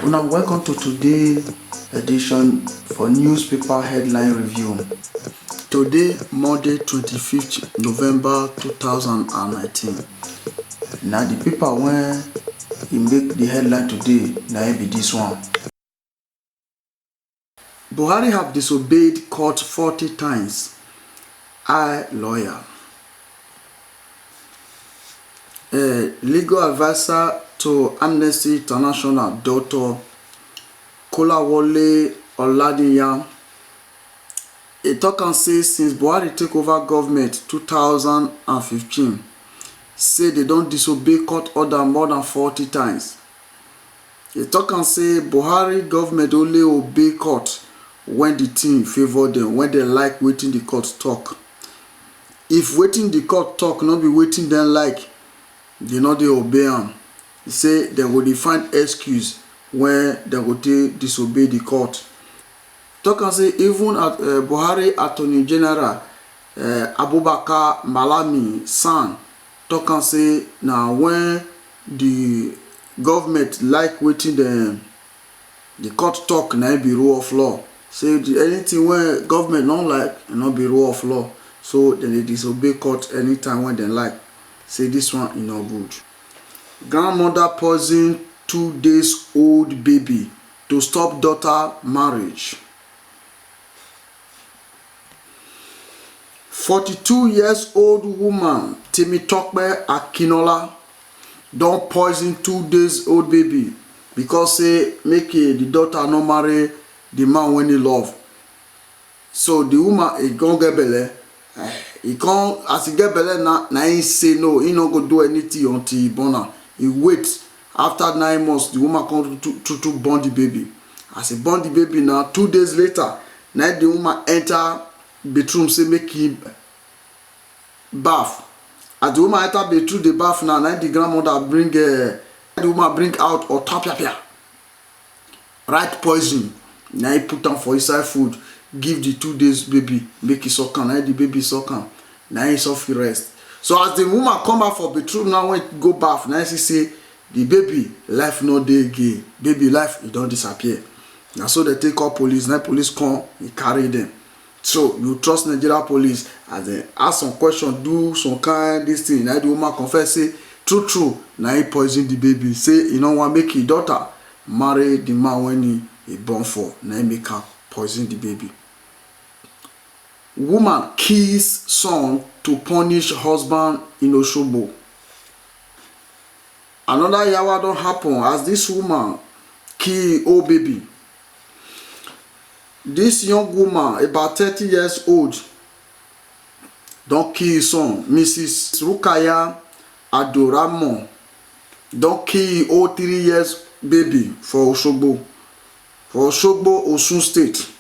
Una welcome to today's edition for newspaper headline review. Today, Monday 25th November 2019. Now the paper when he make the headline today, now be this one. Buhari have disobeyed court 40 times. I lawyer. A legal advisor to Amnesty International, Dr. Kolawole Oladiyan, he talk and say since Buhari take over government 2015, say they don't disobey court order more than 40 times. He talk and say Buhari government only obey court when the thing favor them, when they like wetin the court talk. If wetin the court talk not be wetin dem like, they no dey obey am. He say dem go dey find excuse when dem go take disobey the court. Talk and say even at Buhari Attorney General Abubakar Malami son talk and say na when the government like wetin the court talk na be rule of law. Say anything when government no like e no be rule of law, so dem dey disobey court anytime when dem like. Say this one e no good. Grandmother poison 2 days old baby to stop daughter marriage. 42 years old woman Temitope Akinola don poison 2 days old baby because say make the daughter no marry the man when he love. So the woman e gon get belle. He come as he get belle na he say no, he no go do anything until he born am. He wait after 9 months the woman come to born the baby. As he born the baby now 2 days later, na the woman enter bedroom say make him bath. As the woman enter bedroom the bath now, na the grandmother bring the woman bring out otapia, right poison. Na he put am for inside food, give the 2 days baby, make e suck am. Na the baby suck am, na he suffer rest. So as the woman come back for bedroom now, when go bath, na she say the baby life no dey again. Baby life e don disappear. Na so they take call police. Na police come, e carry them. So you trust Nigeria police as they ask some question, do some kind this thing. Na the woman confess say true na he poison the baby. Say he no want make his daughter marry the man when he born for. Na he make her poison the baby. Woman kills son to punish husband in Osogbo. Another yawa don happen as this woman kill old baby. This young woman about 30 years old don kill son. Mrs. Rukaya Adoramon don kill old 3 years baby for Osogbo, Osun State.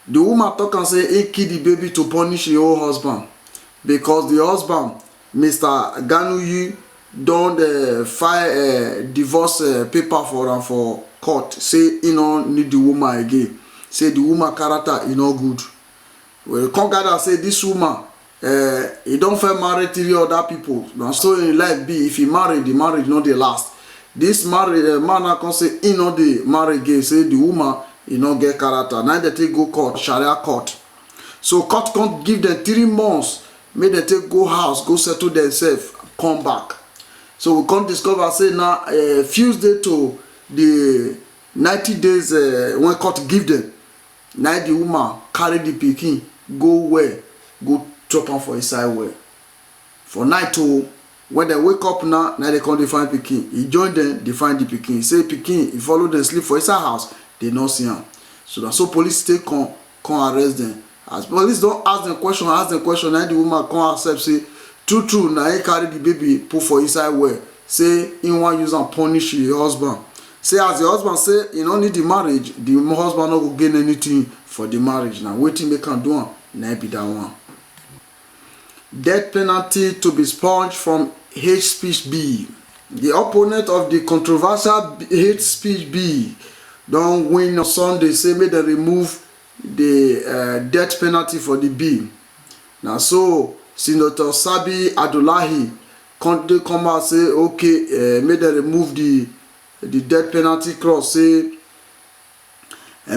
The woman talk and say he kill the baby to punish his own husband because the husband, Mr. Ganuyi, don file divorce paper for am for court. Say he no need the woman again. Say the woman character e no good. Well, come gather say this woman he don first marry 3 other people. Na so in life be, if he marry, the marriage no dey last. This marriage man na come say he no dey marry again. Say the woman e no get character. Now they take go court, Sharia court. So court come give them 3 months, make them take go house, go settle themselves, come back. So we come discover say now fuse day to the 90 days when court give them. Now the woman carry the pikin go where, go chop am for inside well. For night o, when they wake up now they come dey find pikin. He join them, they find the pikin. He say pikin, he follow them sleep for inside house. They no see am. So that's so police take come arrest them. As police don't ask them question, now the woman come accept say true na he carry the baby put for inside well. Say he wan use am punish his husband. Say as the husband say he no need the marriage, the husband no go gain anything for the marriage. Now wetin make am do am, na be that one. Death penalty to be sponged from hate speech bill. The opponent of the controversial hate speech bill don win on Sunday. Say make dem remove the death penalty for the bill. Now so Senator Sabi Abdullahi come out say okay, make dem remove the the death penalty clause say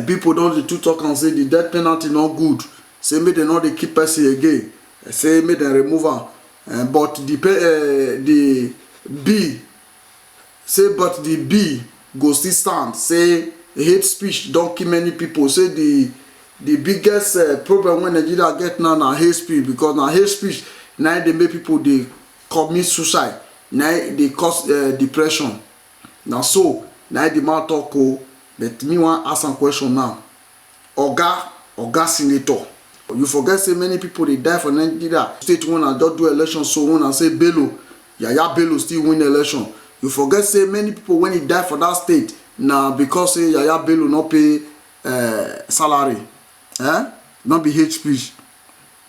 people don dey too talk am say the death penalty no good, say make dem no dey keep person again, say make dem remove am, but the bill say but the bill go still stand, say hate speech don kill many people, say the biggest problem wey Nigeria get now na hate speech, because na hate speech na dey make people dey commit suicide, na dey cause depression. Na so na the man talk o. But me wan ask am question now. Oga senator, you forget say many people dey die for Nigeria state when I just do election, so when I say Bello, Yaya Bello still win election. You forget say many people when he die for that state na because say Yaya Bello no pay salary. No be hate speech.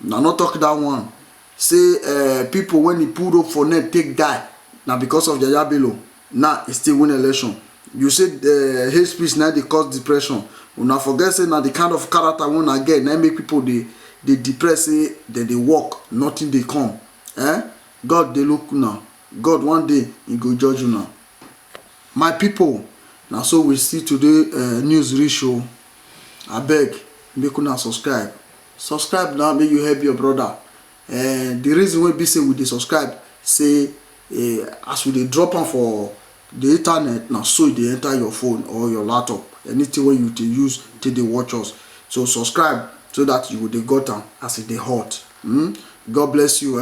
Na not talk that one. Say people when he pulled up for net take die na because of Yaya Bello. Now he still win election. You say hate speech now dey cause depression. Una forget say na the kind of character wey una get na make people dey depress, say dem dey work, nothing dey come. God dey look una. God one day he go judge una. My people, na so we see today news reach o. Abeg make una subscribe. Subscribe now make you help your brother. The reason wey be say we dey subscribe, say as we dey drop am for the internet, na so e dey enter your phone or your laptop, anything wey you dey use till dey watch us. So subscribe so that you go dey got am as e dey hot. God bless you.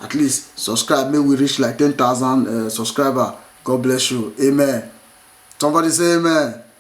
At least subscribe make we reach like 10,000 subscribers. God bless you. Amen. Somebody say amen.